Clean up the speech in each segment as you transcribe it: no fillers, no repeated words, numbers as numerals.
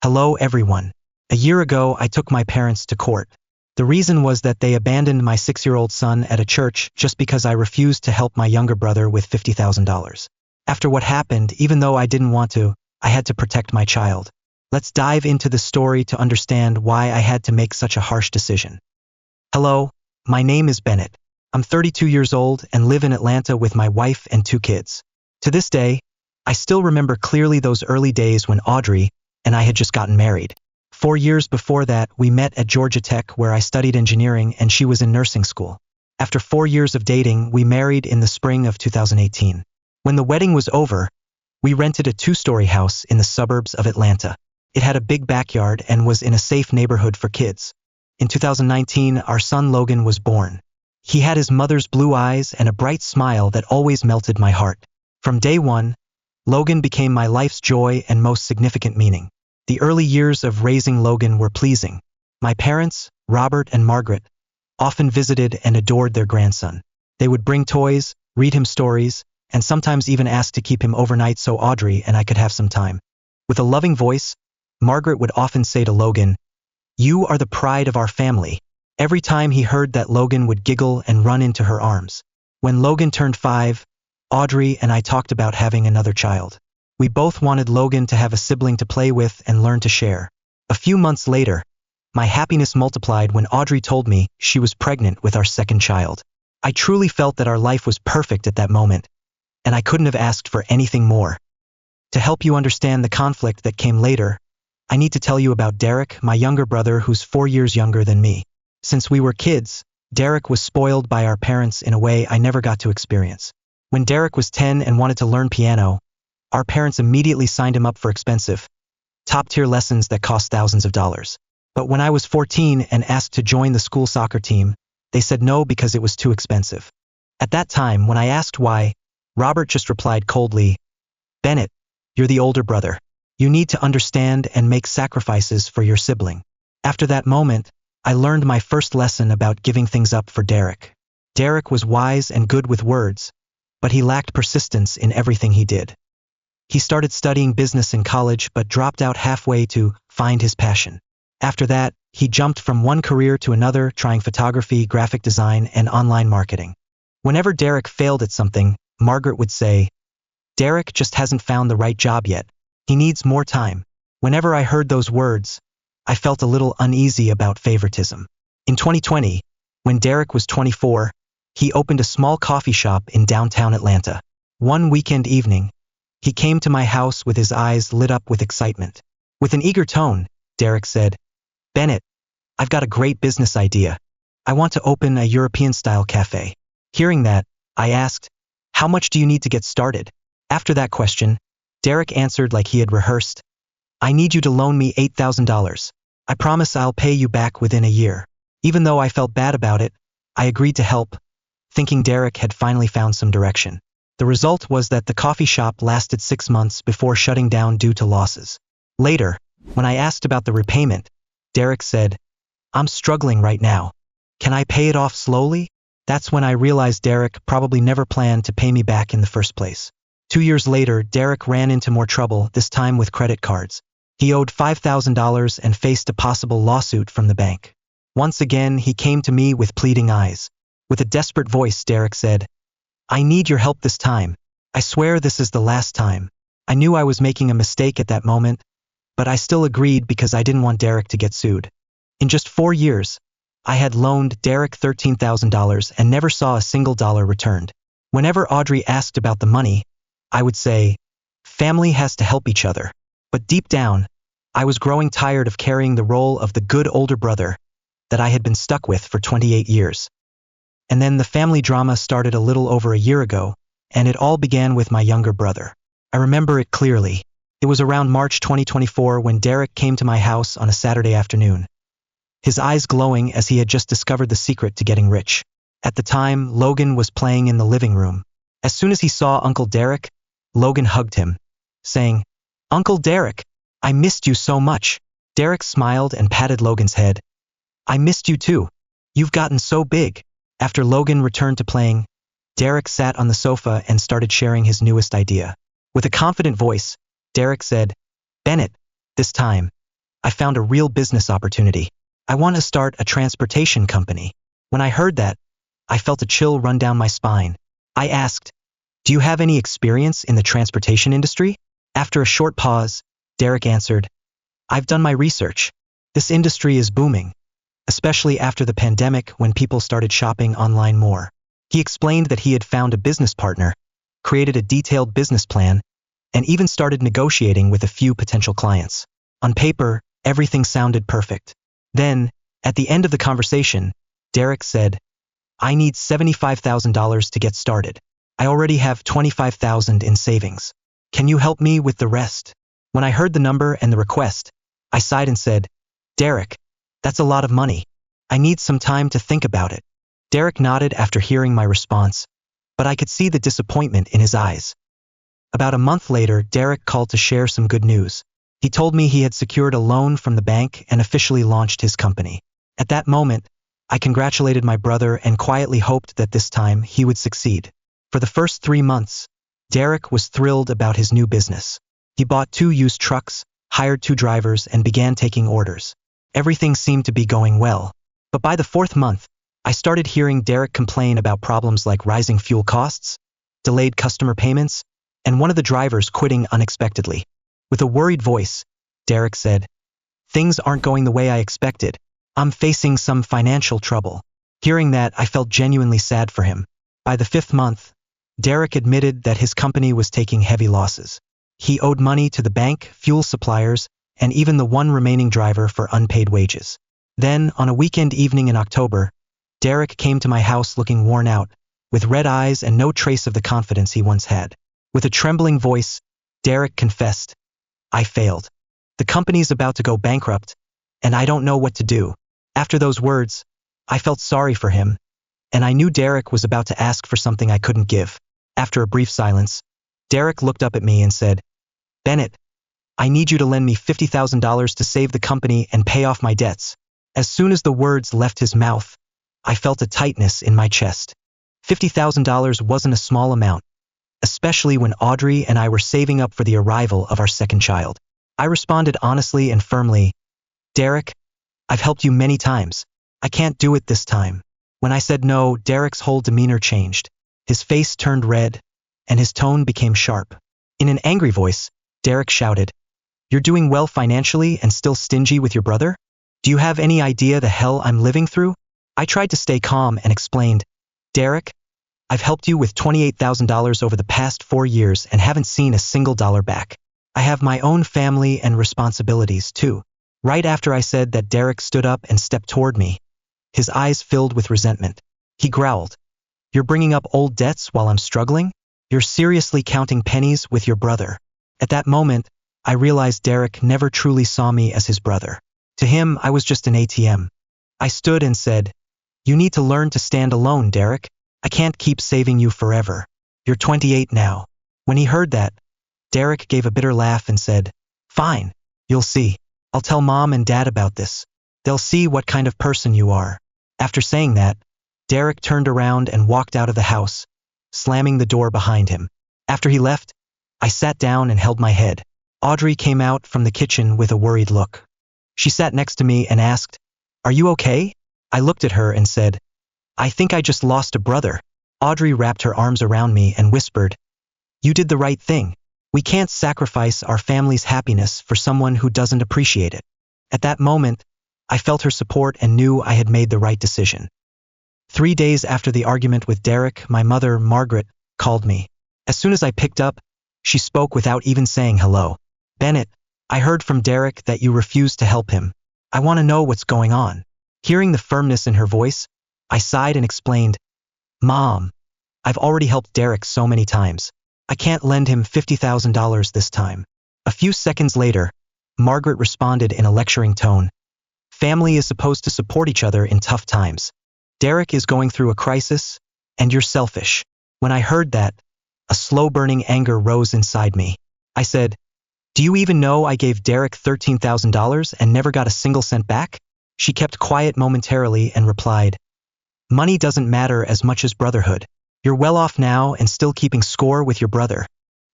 Hello everyone. A year ago I took my parents to court. The reason was that they abandoned my 6-year-old son at a church just because I refused to help my younger brother with $50,000. After what happened, even though I didn't want to, I had to protect my child. Let's dive into the story to understand why I had to make such a harsh decision. Hello, my name is Bennett. I'm 32 years old and live in Atlanta with my wife and 2 kids. To this day, I still remember clearly those early days when Audrey and I had just gotten married. 4 years before that, we met at Georgia Tech where I studied engineering and she was in nursing school. After 4 years of dating, we married in the spring of 2018. When the wedding was over, we rented a 2-story house in the suburbs of Atlanta. It had a big backyard and was in a safe neighborhood for kids. In 2019, our son Logan was born. He had his mother's blue eyes and a bright smile that always melted my heart. From day one, Logan became my life's joy and most significant meaning. The early years of raising Logan were pleasing. My parents, Robert and Margaret, often visited and adored their grandson. They would bring toys, read him stories, and sometimes even ask to keep him overnight so Audrey and I could have some time. With a loving voice, Margaret would often say to Logan, "You are the pride of our family." Every time he heard that, Logan would giggle and run into her arms. When Logan turned 5, Audrey and I talked about having another child. We both wanted Logan to have a sibling to play with and learn to share. A few months later, my happiness multiplied when Audrey told me she was pregnant with our second child. I truly felt that our life was perfect at that moment, and I couldn't have asked for anything more. To help you understand the conflict that came later, I need to tell you about Derek, my younger brother who's 4 years younger than me. Since we were kids, Derek was spoiled by our parents in a way I never got to experience. When Derek was 10 and wanted to learn piano, our parents immediately signed him up for expensive, top-tier lessons that cost thousands of dollars. But when I was 14 and asked to join the school soccer team, they said no because it was too expensive. At that time, when I asked why, Robert just replied coldly, "Bennett, you're the older brother. You need to understand and make sacrifices for your sibling." After that moment, I learned my first lesson about giving things up for Derek. Derek was wise and good with words, but he lacked persistence in everything he did. He started studying business in college but dropped out halfway to find his passion. After that, he jumped from one career to another, trying photography, graphic design, and online marketing. Whenever Derek failed at something, Margaret would say, "Derek just hasn't found the right job yet. He needs more time." Whenever I heard those words, I felt a little uneasy about favoritism. In 2020, when Derek was 24, he opened a small coffee shop in downtown Atlanta. One weekend evening, he came to my house with his eyes lit up with excitement. With an eager tone, Derek said, "Bennett, I've got a great business idea. I want to open a European-style cafe." Hearing that, I asked, "How much do you need to get started?" After that question, Derek answered like he had rehearsed, "I need you to loan me $8,000. I promise I'll pay you back within a year." Even though I felt bad about it, I agreed to help, thinking Derek had finally found some direction. The result was that the coffee shop lasted 6 months before shutting down due to losses. Later, when I asked about the repayment, Derek said, "I'm struggling right now. Can I pay it off slowly?" That's when I realized Derek probably never planned to pay me back in the first place. 2 years later, Derek ran into more trouble, this time with credit cards. He owed $5,000 and faced a possible lawsuit from the bank. Once again, he came to me with pleading eyes. With a desperate voice, Derek said, "I need your help this time. I swear this is the last time." I knew I was making a mistake at that moment, but I still agreed because I didn't want Derek to get sued. In just 4 years, I had loaned Derek $13,000 and never saw a single dollar returned. Whenever Audrey asked about the money, I would say, "Family has to help each other." But deep down, I was growing tired of carrying the role of the good older brother that I had been stuck with for 28 years. And then the family drama started a little over a year ago, and it all began with my younger brother. I remember it clearly. It was around March 2024 when Derek came to my house on a Saturday afternoon, his eyes glowing as he had just discovered the secret to getting rich. At the time, Logan was playing in the living room. As soon as he saw Uncle Derek, Logan hugged him, saying, "Uncle Derek, I missed you so much." Derek smiled and patted Logan's head. "I missed you too. You've gotten so big." After Logan returned to playing, Derek sat on the sofa and started sharing his newest idea. With a confident voice, Derek said, "Bennett, this time, I found a real business opportunity. I want to start a transportation company. When I heard that, I felt a chill run down my spine. I asked, do you have any experience in the transportation industry? After a short pause, Derek answered, I've done my research. This industry is booming, especially after the pandemic when people started shopping online more. He explained that he had found a business partner, created a detailed business plan, and even started negotiating with a few potential clients. On paper, everything sounded perfect. Then, at the end of the conversation, Derek said, I need $75,000 to get started. I already have $25,000 in savings. Can you help me with the rest? When I heard the number and the request, I sighed and said, Derek, that's a lot of money. I need some time to think about it. Derek nodded after hearing my response, but I could see the disappointment in his eyes. About a month later, Derek called to share some good news. He told me he had secured a loan from the bank and officially launched his company. At that moment, I congratulated my brother and quietly hoped that this time he would succeed. For the first 3 months, Derek was thrilled about his new business. He bought 2 used trucks, hired 2 drivers, and began taking orders. Everything seemed to be going well. But by the 4th month, I started hearing Derek complain about problems like rising fuel costs, delayed customer payments, and one of the drivers quitting unexpectedly. With a worried voice, Derek said, Things aren't going the way I expected. I'm facing some financial trouble. Hearing that, I felt genuinely sad for him. By the 5th month, Derek admitted that his company was taking heavy losses. He owed money to the bank, fuel suppliers, and even the one remaining driver for unpaid wages. Then, on a weekend evening in October, Derek came to my house looking worn out, with red eyes and no trace of the confidence he once had. With a trembling voice, Derek confessed, I failed. The company's about to go bankrupt, and I don't know what to do. After those words, I felt sorry for him, and I knew Derek was about to ask for something I couldn't give. After a brief silence, Derek looked up at me and said, Bennett, I need you to lend me $50,000 to save the company and pay off my debts. As soon as the words left his mouth, I felt a tightness in my chest. $50,000 wasn't a small amount, especially when Audrey and I were saving up for the arrival of our second child. I responded honestly and firmly, Derek, I've helped you many times. I can't do it this time. When I said no, Derek's whole demeanor changed. His face turned red, and his tone became sharp. In an angry voice, Derek shouted, You're doing well financially and still stingy with your brother? Do you have any idea the hell I'm living through? I tried to stay calm and explained, Derek, I've helped you with $28,000 over the past 4 years and haven't seen a single dollar back. I have my own family and responsibilities too. Right after I said that, Derek stood up and stepped toward me. His eyes filled with resentment. He growled, You're bringing up old debts while I'm struggling? You're seriously counting pennies with your brother. At that moment, I realized Derek never truly saw me as his brother. To him, I was just an ATM. I stood and said, You need to learn to stand alone, Derek. I can't keep saving you forever. You're 28 now. When he heard that, Derek gave a bitter laugh and said, Fine, you'll see. I'll tell Mom and Dad about this. They'll see what kind of person you are. After saying that, Derek turned around and walked out of the house, slamming the door behind him. After he left, I sat down and held my head. Audrey came out from the kitchen with a worried look. She sat next to me and asked, Are you okay? I looked at her and said, I think I just lost a brother. Audrey wrapped her arms around me and whispered, You did the right thing. We can't sacrifice our family's happiness for someone who doesn't appreciate it. At that moment, I felt her support and knew I had made the right decision. 3 days after the argument with Derek, my mother, Margaret, called me. As soon as I picked up, she spoke without even saying hello. Bennett, I heard from Derek that you refused to help him. I want to know what's going on. Hearing the firmness in her voice, I sighed and explained, Mom, I've already helped Derek so many times. I can't lend him $50,000 this time. A few seconds later, Margaret responded in a lecturing tone. Family is supposed to support each other in tough times. Derek is going through a crisis, and you're selfish. When I heard that, a slow-burning anger rose inside me. I said, Do you even know I gave Derek $13,000 and never got a single cent back? She kept quiet momentarily and replied, Money doesn't matter as much as brotherhood. You're well off now and still keeping score with your brother.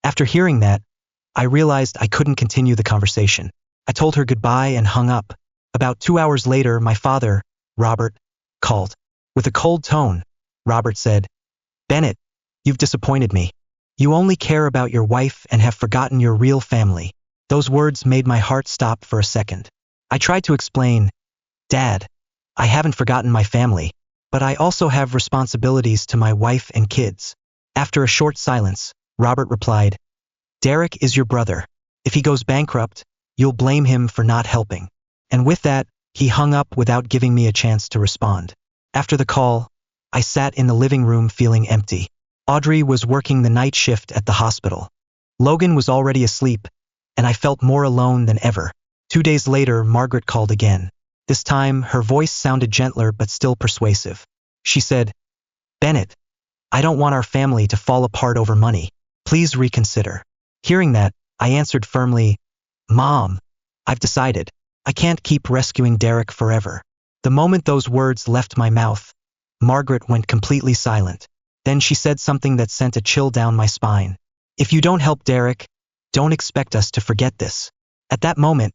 After hearing that, I realized I couldn't continue the conversation. I told her goodbye and hung up. About 2 hours later, my father, Robert, called. With a cold tone, Robert said, "Bennett, you've disappointed me. You only care about your wife and have forgotten your real family." Those words made my heart stop for a second. I tried to explain, "Dad, I haven't forgotten my family, but I also have responsibilities to my wife and kids." After a short silence, Robert replied, "Derek is your brother. If he goes bankrupt, you'll blame him for not helping." And with that, he hung up without giving me a chance to respond. After the call, I sat in the living room feeling empty. Audrey was working the night shift at the hospital. Logan was already asleep, and I felt more alone than ever. 2 days later, Margaret called again. This time, her voice sounded gentler but still persuasive. She said, "Bennett, I don't want our family to fall apart over money. Please reconsider." Hearing that, I answered firmly, "Mom, I've decided. I can't keep rescuing Derek forever." The moment those words left my mouth, Margaret went completely silent. Then she said something that sent a chill down my spine. "If you don't help Derek, don't expect us to forget this." At that moment,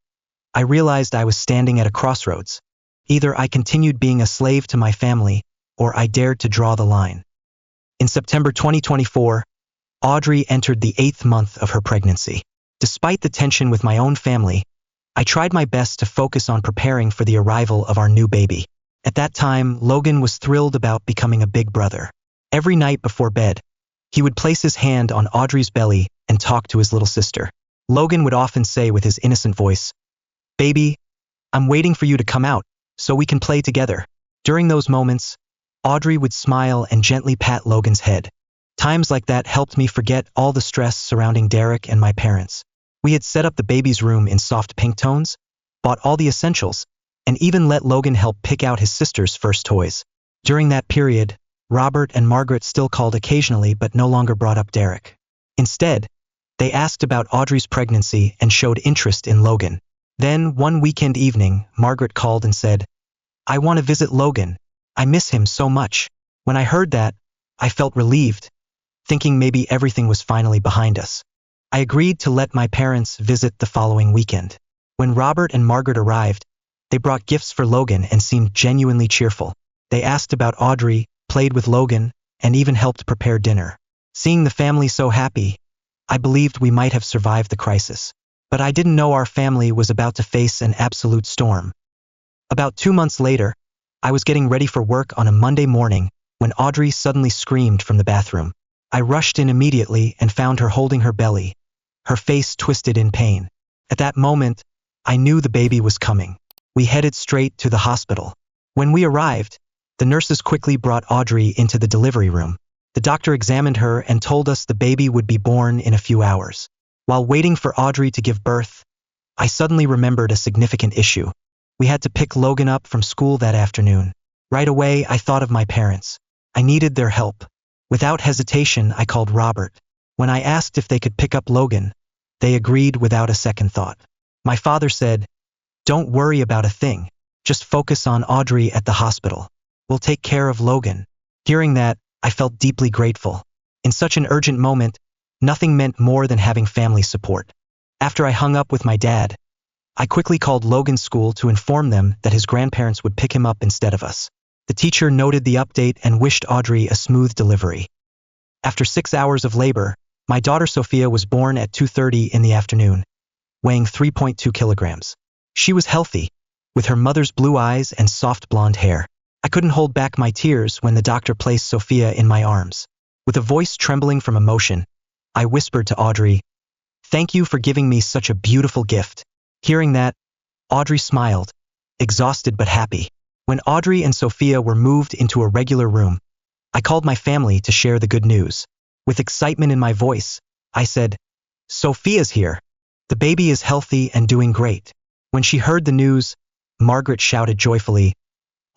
I realized I was standing at a crossroads. Either I continued being a slave to my family, or I dared to draw the line. In September 2024, Audrey entered the 8th month of her pregnancy. Despite the tension with my own family, I tried my best to focus on preparing for the arrival of our new baby. At that time, Logan was thrilled about becoming a big brother. Every night before bed, he would place his hand on Audrey's belly and talk to his little sister. Logan would often say with his innocent voice, "Baby, I'm waiting for you to come out, so we can play together." During those moments, Audrey would smile and gently pat Logan's head. Times like that helped me forget all the stress surrounding Derek and my parents. We had set up the baby's room in soft pink tones, bought all the essentials, and even let Logan help pick out his sister's first toys. During that period, Robert and Margaret still called occasionally but no longer brought up Derek. Instead, they asked about Audrey's pregnancy and showed interest in Logan. Then, one weekend evening, Margaret called and said, "I want to visit Logan. I miss him so much." When I heard that, I felt relieved, thinking maybe everything was finally behind us. I agreed to let my parents visit the following weekend. When Robert and Margaret arrived, they brought gifts for Logan and seemed genuinely cheerful. They asked about Audrey, played with Logan, and even helped prepare dinner. Seeing the family so happy, I believed we might have survived the crisis. But I didn't know our family was about to face an absolute storm. About 2 months later, I was getting ready for work on a Monday morning when Audrey suddenly screamed from the bathroom. I rushed in immediately and found her holding her belly, her face twisted in pain. At that moment, I knew the baby was coming. We headed straight to the hospital. When we arrived, the nurses quickly brought Audrey into the delivery room. The doctor examined her and told us the baby would be born in a few hours. While waiting for Audrey to give birth, I suddenly remembered a significant issue. We had to pick Logan up from school that afternoon. Right away, I thought of my parents. I needed their help. Without hesitation, I called Robert. When I asked if they could pick up Logan, they agreed without a second thought. My father said, "Don't worry about a thing. Just focus on Audrey at the hospital. We'll take care of Logan." Hearing that, I felt deeply grateful. In such an urgent moment, nothing meant more than having family support. After I hung up with my dad, I quickly called Logan's school to inform them that his grandparents would pick him up instead of us. The teacher noted the update and wished Audrey a smooth delivery. After 6 hours of labor, my daughter Sophia was born at 2:30 in the afternoon, weighing 3.2 kilograms. She was healthy, with her mother's blue eyes and soft blonde hair. I couldn't hold back my tears when the doctor placed Sophia in my arms. With a voice trembling from emotion, I whispered to Audrey, "Thank you for giving me such a beautiful gift." Hearing that, Audrey smiled, exhausted but happy. When Audrey and Sophia were moved into a regular room, I called my family to share the good news. With excitement in my voice, I said, "Sophia's here. The baby is healthy and doing great." When she heard the news, Margaret shouted joyfully,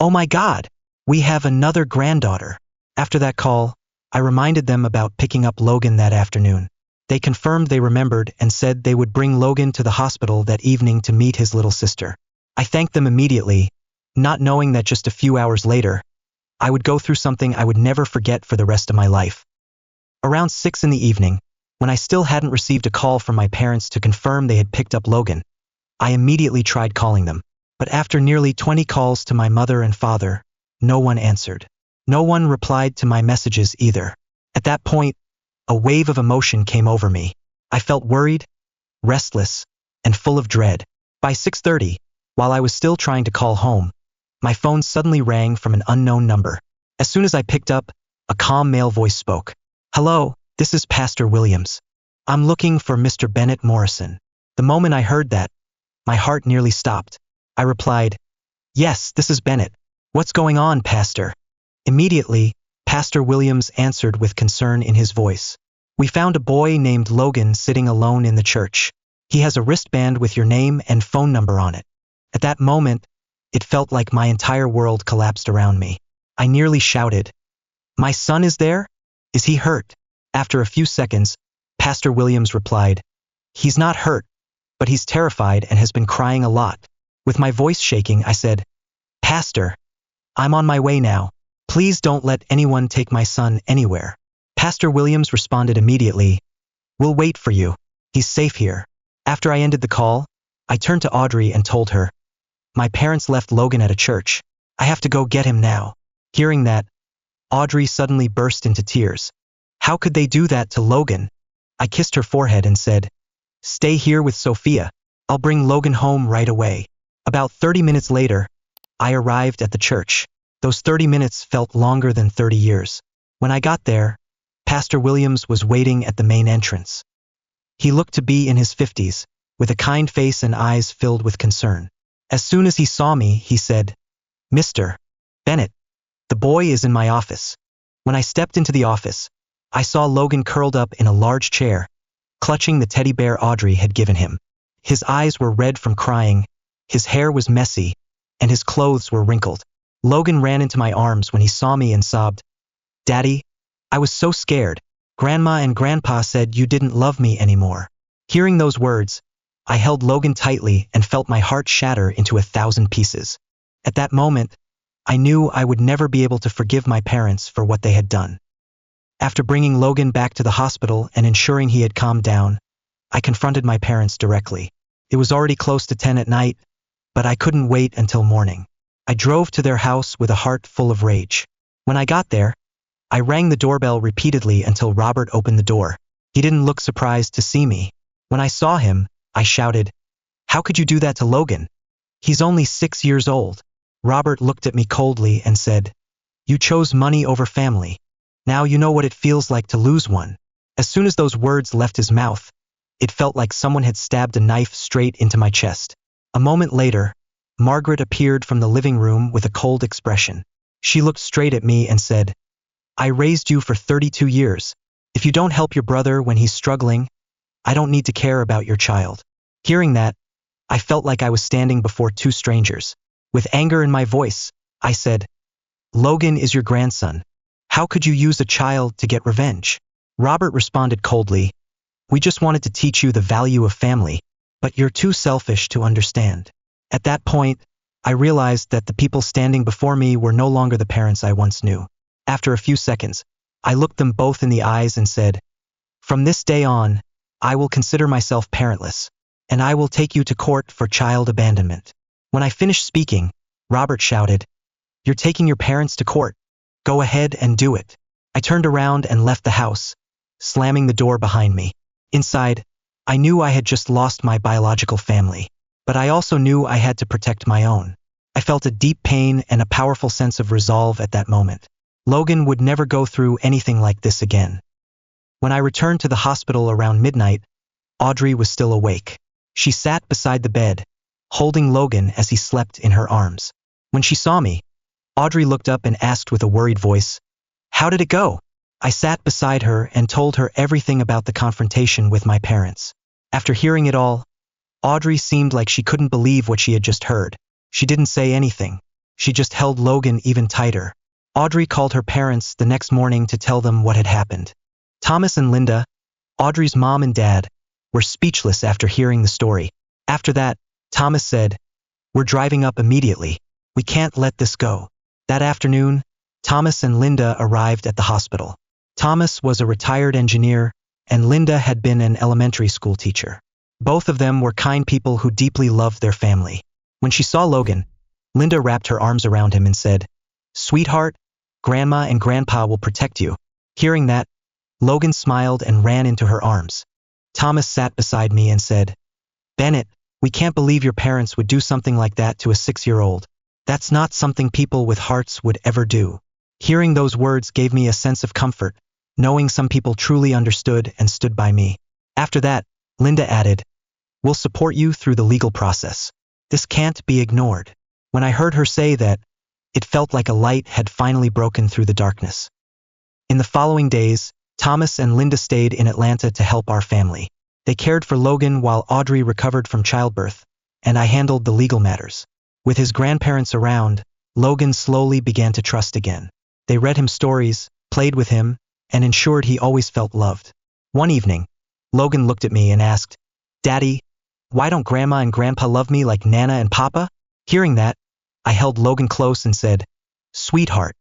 "Oh my God, we have another granddaughter." After that call, I reminded them about picking up Logan that afternoon. They confirmed they remembered and said they would bring Logan to the hospital that evening to meet his little sister. I thanked them immediately, not knowing that just a few hours later, I would go through something I would never forget for the rest of my life. Around 6 in the evening, when I still hadn't received a call from my parents to confirm they had picked up Logan, I immediately tried calling them. But after nearly 20 calls to my mother and father, no one answered. No one replied to my messages either. At that point, a wave of emotion came over me. I felt worried, restless, and full of dread. By 6:30, while I was still trying to call home, my phone suddenly rang from an unknown number. As soon as I picked up, a calm male voice spoke. "Hello, this is Pastor Williams. I'm looking for Mr. Bennett Morrison." The moment I heard that, my heart nearly stopped. I replied, "Yes, this is Bennett. What's going on, Pastor?" Immediately, Pastor Williams answered with concern in his voice. "We found a boy named Logan sitting alone in the church. He has a wristband with your name and phone number on it." At that moment, it felt like my entire world collapsed around me. I nearly shouted, "My son is there? Is he hurt?" After a few seconds, Pastor Williams replied, "He's not hurt, but he's terrified and has been crying a lot." With my voice shaking, I said, "Pastor, I'm on my way now. Please don't let anyone take my son anywhere." Pastor Williams responded immediately, "We'll wait for you. He's safe here." After I ended the call, I turned to Audrey and told her, "My parents left Logan at a church. I have to go get him now." Hearing that, Audrey suddenly burst into tears. How could they do that to Logan? I kissed her forehead and said, "Stay here with Sophia. I'll bring Logan home right away." About 30 minutes later, I arrived at the church. Those 30 minutes felt longer than 30 years. When I got there, Pastor Williams was waiting at the main entrance. He looked to be in his 50s, with a kind face and eyes filled with concern. As soon as he saw me, he said, "Mr. Bennett, the boy is in my office." When I stepped into the office, I saw Logan curled up in a large chair, clutching the teddy bear Audrey had given him. His eyes were red from crying, his hair was messy, and his clothes were wrinkled. Logan ran into my arms when he saw me and sobbed, "Daddy, I was so scared. Grandma and Grandpa said you didn't love me anymore." Hearing those words, I held Logan tightly and felt my heart shatter into 1,000 pieces. At that moment, I knew I would never be able to forgive my parents for what they had done. After bringing Logan back to the hospital and ensuring he had calmed down, I confronted my parents directly. It was already close to 10 at night, but I couldn't wait until morning. I drove to their house with a heart full of rage. When I got there, I rang the doorbell repeatedly until Robert opened the door. He didn't look surprised to see me. When I saw him, I shouted, "How could you do that to Logan? He's only 6 years old." Robert looked at me coldly and said, "You chose money over family. Now you know what it feels like to lose one." As soon as those words left his mouth, it felt like someone had stabbed a knife straight into my chest. A moment later, Margaret appeared from the living room with a cold expression. She looked straight at me and said, "I raised you for 32 years. If you don't help your brother when he's struggling, I don't need to care about your child." Hearing that, I felt like I was standing before two strangers. With anger in my voice, I said, "Logan is your grandson. How could you use a child to get revenge?" Robert responded coldly, "We just wanted to teach you the value of family, but you're too selfish to understand." At that point, I realized that the people standing before me were no longer the parents I once knew. After a few seconds, I looked them both in the eyes and said, "From this day on, I will consider myself parentless, and I will take you to court for child abandonment." When I finished speaking, Robert shouted, "You're taking your parents to court. Go ahead and do it." I turned around and left the house, slamming the door behind me. Inside, I knew I had just lost my biological family, but I also knew I had to protect my own. I felt a deep pain and a powerful sense of resolve at that moment. Logan would never go through anything like this again. When I returned to the hospital around midnight, Audrey was still awake. She sat beside the bed, holding Logan as he slept in her arms. When she saw me, Audrey looked up and asked with a worried voice, "How did it go?" I sat beside her and told her everything about the confrontation with my parents. After hearing it all, Audrey seemed like she couldn't believe what she had just heard. She didn't say anything. She just held Logan even tighter. Audrey called her parents the next morning to tell them what had happened. Thomas and Linda, Audrey's mom and dad, were speechless after hearing the story. After that, Thomas said, "We're driving up immediately. We can't let this go." That afternoon, Thomas and Linda arrived at the hospital. Thomas was a retired engineer, and Linda had been an elementary school teacher. Both of them were kind people who deeply loved their family. When she saw Logan, Linda wrapped her arms around him and said, "Sweetheart, Grandma and Grandpa will protect you." Hearing that, Logan smiled and ran into her arms. Thomas sat beside me and said, "Bennett, we can't believe your parents would do something like that to a 6-year-old. That's not something people with hearts would ever do." Hearing those words gave me a sense of comfort, knowing some people truly understood and stood by me. After that, Linda added, "We'll support you through the legal process. This can't be ignored." When I heard her say that, it felt like a light had finally broken through the darkness. In the following days, Thomas and Linda stayed in Atlanta to help our family. They cared for Logan while Audrey recovered from childbirth, and I handled the legal matters. With his grandparents around, Logan slowly began to trust again. They read him stories, played with him, and ensured he always felt loved. One evening, Logan looked at me and asked, "Daddy, why don't Grandma and Grandpa love me like Nana and Papa?" Hearing that, I held Logan close and said, "Sweetheart,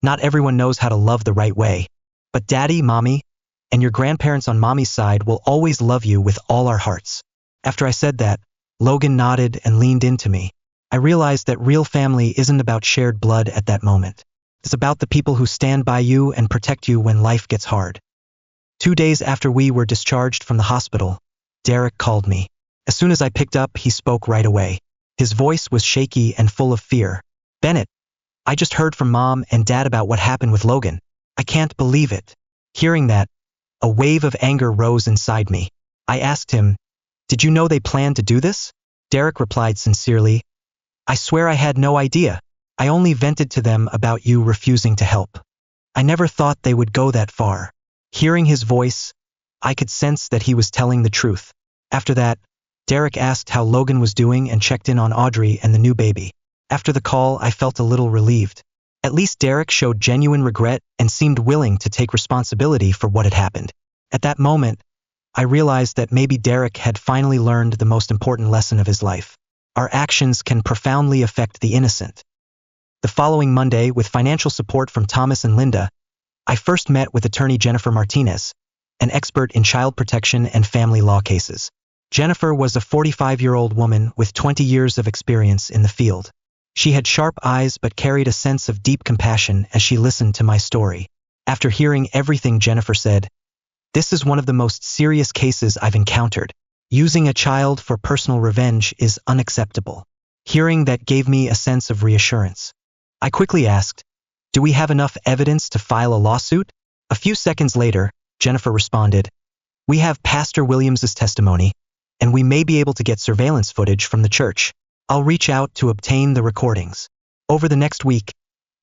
not everyone knows how to love the right way. But Daddy, Mommy, and your grandparents on Mommy's side will always love you with all our hearts." After I said that, Logan nodded and leaned into me. I realized that real family isn't about shared blood at that moment. It's about the people who stand by you and protect you when life gets hard. 2 days after we were discharged from the hospital, Derek called me. As soon as I picked up, he spoke right away. His voice was shaky and full of fear. "Bennett, I just heard from Mom and Dad about what happened with Logan. I can't believe it." Hearing that, a wave of anger rose inside me. I asked him, "Did you know they planned to do this?" Derek replied sincerely, "I swear I had no idea. I only vented to them about you refusing to help. I never thought they would go that far." Hearing his voice, I could sense that he was telling the truth. After that, Derek asked how Logan was doing and checked in on Audrey and the new baby. After the call, I felt a little relieved. At least Derek showed genuine regret and seemed willing to take responsibility for what had happened. At that moment, I realized that maybe Derek had finally learned the most important lesson of his life. Our actions can profoundly affect the innocent. The following Monday, with financial support from Thomas and Linda, I first met with attorney Jennifer Martinez, an expert in child protection and family law cases. Jennifer was a 45-year-old woman with 20 years of experience in the field. She had sharp eyes but carried a sense of deep compassion as she listened to my story. After hearing everything Jennifer said, "This is one of the most serious cases I've encountered. Using a child for personal revenge is unacceptable." Hearing that gave me a sense of reassurance. I quickly asked, "Do we have enough evidence to file a lawsuit?" A few seconds later, Jennifer responded, "We have Pastor Williams's testimony, and we may be able to get surveillance footage from the church. I'll reach out to obtain the recordings." Over the next week,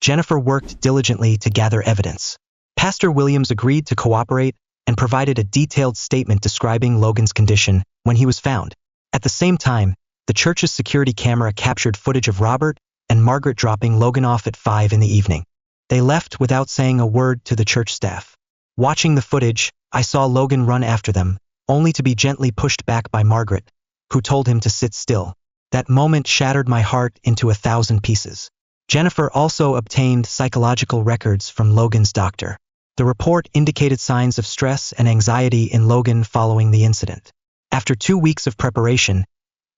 Jennifer worked diligently to gather evidence. Pastor Williams agreed to cooperate and provided a detailed statement describing Logan's condition when he was found. At the same time, the church's security camera captured footage of Robert and Margaret dropping Logan off at 5 in the evening. They left without saying a word to the church staff. Watching the footage, I saw Logan run after them, only to be gently pushed back by Margaret, who told him to sit still. That moment shattered my heart into 1,000 pieces. Jennifer also obtained psychological records from Logan's doctor. The report indicated signs of stress and anxiety in Logan following the incident. After 2 weeks of preparation,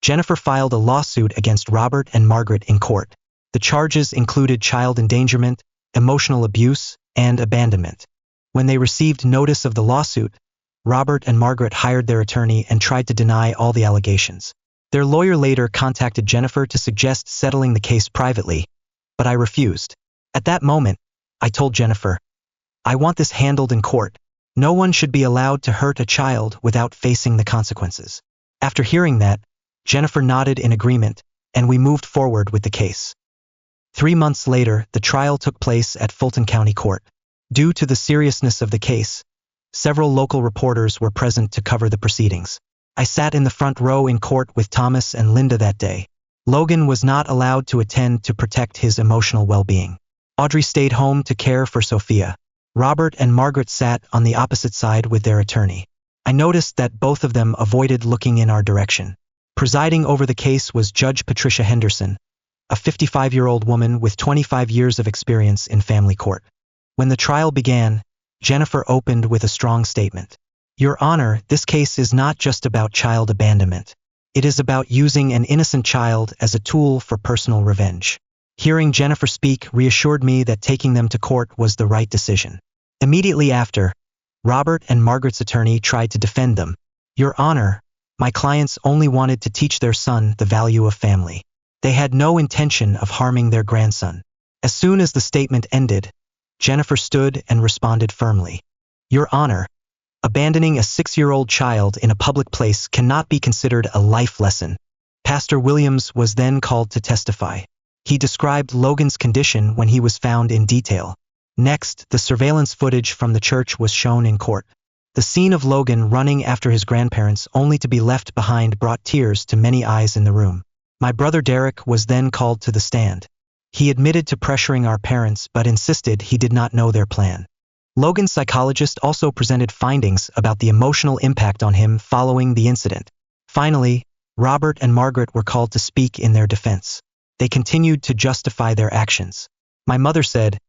Jennifer filed a lawsuit against Robert and Margaret in court. The charges included child endangerment, emotional abuse, and abandonment. When they received notice of the lawsuit, Robert and Margaret hired their attorney and tried to deny all the allegations. Their lawyer later contacted Jennifer to suggest settling the case privately, but I refused. At that moment, I told Jennifer, "I want this handled in court. No one should be allowed to hurt a child without facing the consequences." After hearing that, Jennifer nodded in agreement, and we moved forward with the case. 3 months later, the trial took place at Fulton County Court. Due to the seriousness of the case, several local reporters were present to cover the proceedings. I sat in the front row in court with Thomas and Linda that day. Logan was not allowed to attend to protect his emotional well-being. Audrey stayed home to care for Sophia. Robert and Margaret sat on the opposite side with their attorney. I noticed that both of them avoided looking in our direction. Presiding over the case was Judge Patricia Henderson, a 55-year-old woman with 25 years of experience in family court. When the trial began, Jennifer opened with a strong statement. Your Honor, this case is not just about child abandonment. It is about using an innocent child as a tool for personal revenge. Hearing Jennifer speak reassured me that taking them to court was the right decision. Immediately after, Robert and Margaret's attorney tried to defend them. Your Honor, my clients only wanted to teach their son the value of family. They had no intention of harming their grandson. As soon as the statement ended, Jennifer stood and responded firmly. Your Honor, abandoning a 6-year-old child in a public place cannot be considered a life lesson. Pastor Williams was then called to testify. He described Logan's condition when he was found in detail. Next, the surveillance footage from the church was shown in court. The scene of Logan running after his grandparents only to be left behind brought tears to many eyes in the room. My brother Derek was then called to the stand. He admitted to pressuring our parents but insisted he did not know their plan. Logan's psychologist also presented findings about the emotional impact on him following the incident. Finally, Robert and Margaret were called to speak in their defense. They continued to justify their actions. My mother said,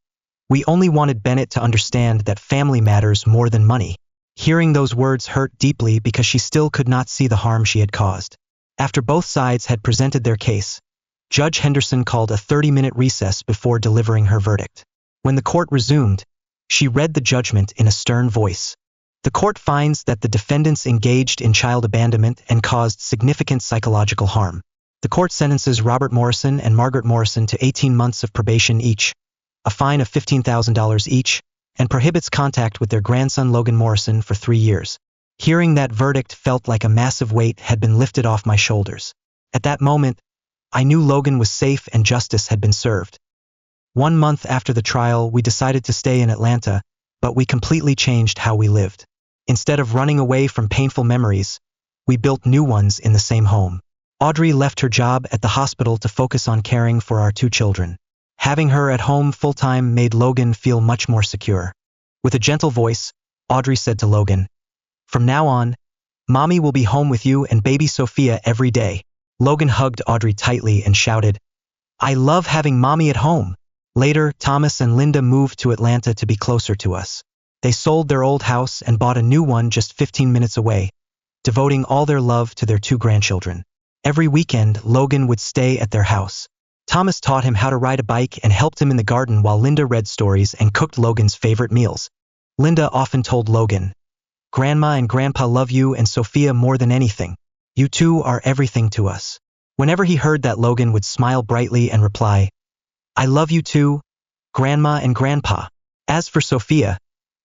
"We only wanted Bennett to understand that family matters more than money." Hearing those words hurt deeply because she still could not see the harm she had caused. After both sides had presented their case, Judge Henderson called a 30-minute recess before delivering her verdict. When the court resumed, she read the judgment in a stern voice. The court finds that the defendants engaged in child abandonment and caused significant psychological harm. The court sentences Robert Morrison and Margaret Morrison to 18 months of probation each, a fine of $15,000 each, and prohibits contact with their grandson Logan Morrison for 3 years. Hearing that verdict felt like a massive weight had been lifted off my shoulders. At that moment, I knew Logan was safe and justice had been served. 1 month after the trial, we decided to stay in Atlanta, but we completely changed how we lived. Instead of running away from painful memories, we built new ones in the same home. Audrey left her job at the hospital to focus on caring for our 2 children. Having her at home full-time made Logan feel much more secure. With a gentle voice, Audrey said to Logan, "From now on, Mommy will be home with you and baby Sophia every day." Logan hugged Audrey tightly and shouted, "I love having Mommy at home." Later, Thomas and Linda moved to Atlanta to be closer to us. They sold their old house and bought a new one just 15 minutes away, devoting all their love to their 2 grandchildren. Every weekend, Logan would stay at their house. Thomas taught him how to ride a bike and helped him in the garden while Linda read stories and cooked Logan's favorite meals. Linda often told Logan, "Grandma and Grandpa love you and Sophia more than anything. You two are everything to us." Whenever he heard that, Logan would smile brightly and reply, "I love you too, Grandma and Grandpa." As for Sophia,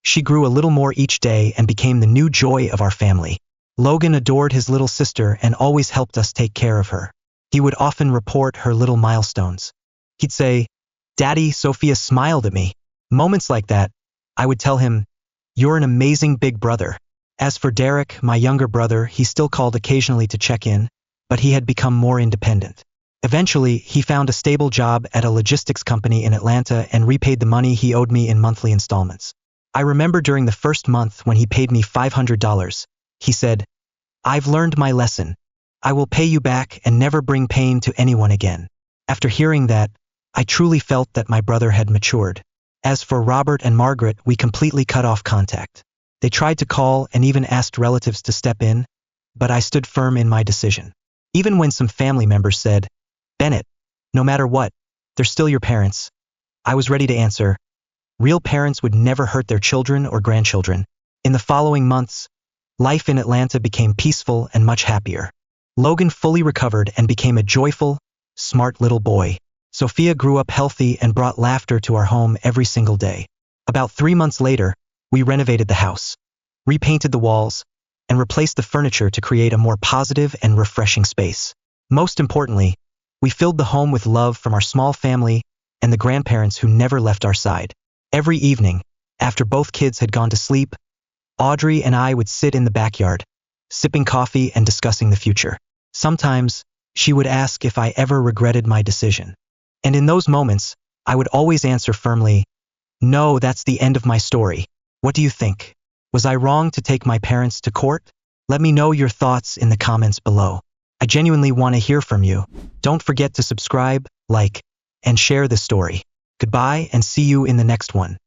she grew a little more each day and became the new joy of our family. Logan adored his little sister and always helped us take care of her. He would often report her little milestones. He'd say, "Daddy, Sophia smiled at me." Moments like that, I would tell him, "You're an amazing big brother." As for Derek, my younger brother, he still called occasionally to check in, but he had become more independent. Eventually, he found a stable job at a logistics company in Atlanta and repaid the money he owed me in monthly installments. I remember during the first month when he paid me $500, he said, "I've learned my lesson. I will pay you back and never bring pain to anyone again." After hearing that, I truly felt that my brother had matured. As for Robert and Margaret, we completely cut off contact. They tried to call and even asked relatives to step in, but I stood firm in my decision. Even when some family members said, "Bennett, no matter what, they're still your parents," I was ready to answer, real parents would never hurt their children or grandchildren. In the following months, life in Atlanta became peaceful and much happier. Logan fully recovered and became a joyful, smart little boy. Sophia grew up healthy and brought laughter to our home every single day. About 3 months later, we renovated the house, repainted the walls, and replaced the furniture to create a more positive and refreshing space. Most importantly, we filled the home with love from our small family and the grandparents who never left our side. Every evening, after both kids had gone to sleep, Audrey and I would sit in the backyard, sipping coffee and discussing the future. Sometimes, she would ask if I ever regretted my decision. And in those moments, I would always answer firmly, "No, that's the end of my story. What do you think? Was I wrong to take my parents to court?" Let me know your thoughts in the comments below. I genuinely want to hear from you. Don't forget to subscribe, like, and share this story. Goodbye and see you in the next one.